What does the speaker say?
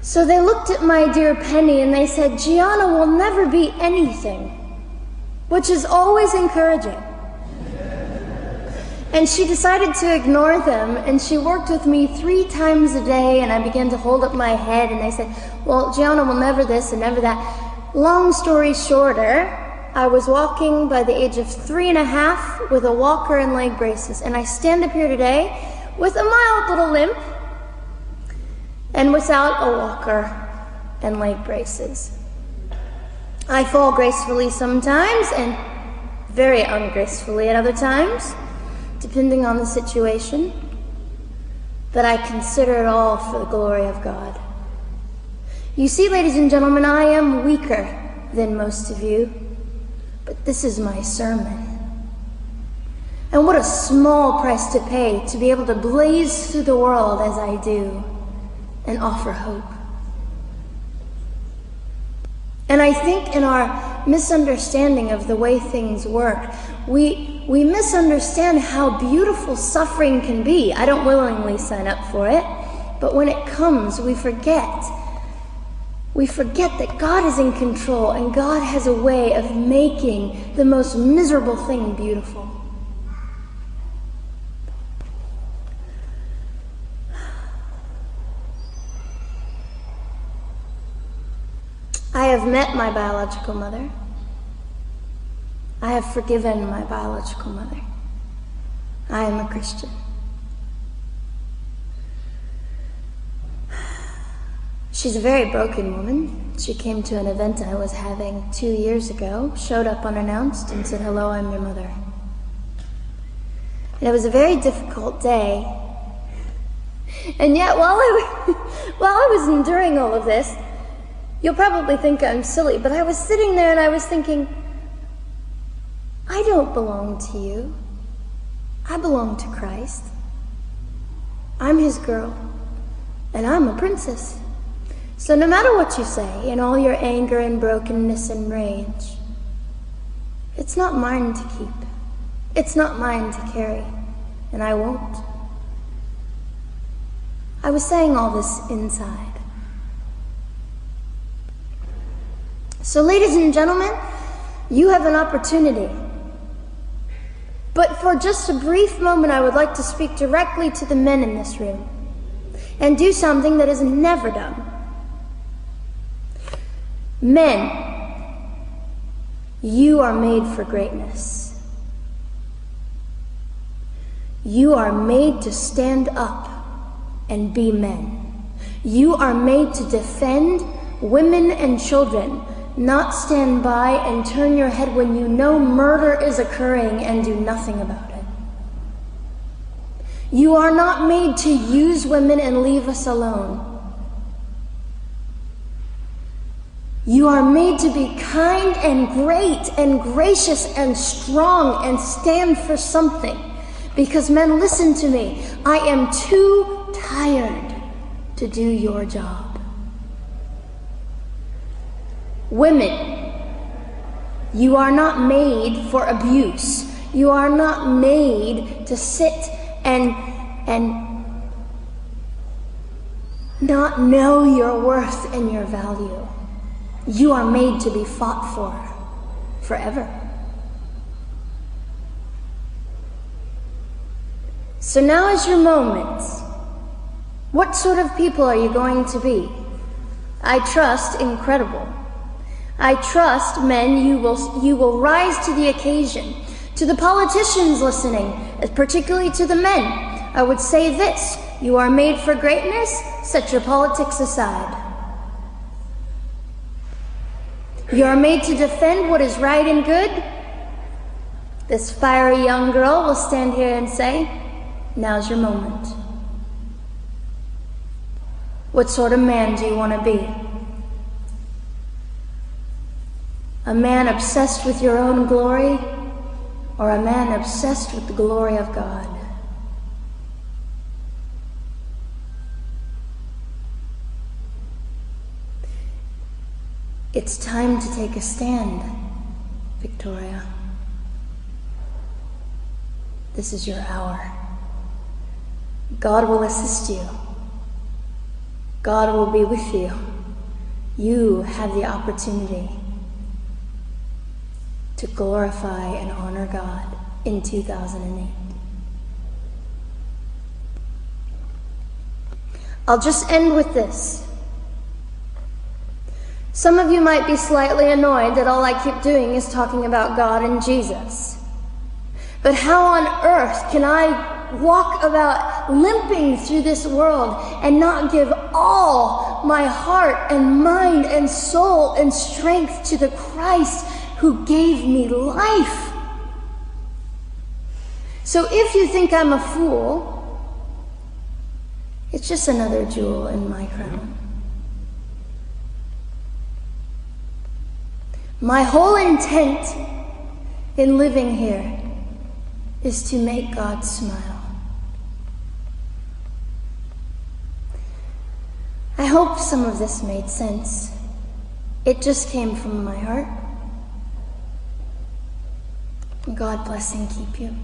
So they looked at my dear Penny and they said, Gianna will never be anything, which is always encouraging. And she decided to ignore them, and she worked with me 3 times a day, and I began to hold up my head, and they said, well, Gianna will never this and never that. Long story shorter, I was walking by the age of 3.5 with a walker and leg braces, and I stand up here today with a mild little limp and without a walker and leg braces. I fall gracefully sometimes and very ungracefully at other times, depending on the situation, but I consider it all for the glory of God. You see, ladies and gentlemen, I am weaker than most of you, but this is my sermon. And what a small price to pay to be able to blaze through the world as I do and offer hope. And I think in our misunderstanding of the way things work, we misunderstand how beautiful suffering can be. I don't willingly sign up for it, but when it comes, we forget. We forget that God is in control and God has a way of making the most miserable thing beautiful. I have met my biological mother. I have forgiven my biological mother. I am a Christian. She's a very broken woman. She came to an event I was having 2 years ago, showed up unannounced, and said, hello, I'm your mother. And it was a very difficult day. And yet, while I was enduring all of this, you'll probably think I'm silly, but I was sitting there and I was thinking, I don't belong to you. I belong to Christ. I'm his girl, and I'm a princess. So no matter what you say, in all your anger and brokenness and rage, it's not mine to keep. It's not mine to carry, and I won't. I was saying all this inside. So ladies and gentlemen, you have an opportunity. But for just a brief moment, I would like to speak directly to the men in this room and do something that is never done. Men, you are made for greatness. You are made to stand up and be men. You are made to defend women and children, not stand by and turn your head when you know murder is occurring and do nothing about it. You are not made to use women and leave us alone. You are made to be kind and great and gracious and strong and stand for something. Because men, listen to me, I am too tired to do your job. Women, you are not made for abuse. You are not made to sit and not know your worth and your value. You are made to be fought for forever. So now is your moment. What sort of people are you going to be? I trust incredible. I trust, men, you will rise to the occasion. To the politicians listening, particularly to the men, I would say this: you are made for greatness, set your politics aside. You are made to defend what is right and good. This fiery young girl will stand here and say, now's your moment. What sort of man do you want to be? A man obsessed with your own glory, or a man obsessed with the glory of God? It's time to take a stand, Victoria. This is your hour. God will assist you. God will be with you. You have the opportunity to glorify and honor God in 2008. I'll just end with this. Some of you might be slightly annoyed that all I keep doing is talking about God and Jesus. But how on earth can I walk about limping through this world and not give all my heart and mind and soul and strength to the Christ who gave me life? So if you think I'm a fool, it's just another jewel in my crown. My whole intent in living here is to make God smile. I hope some of this made sense. It just came from my heart. God bless and keep you.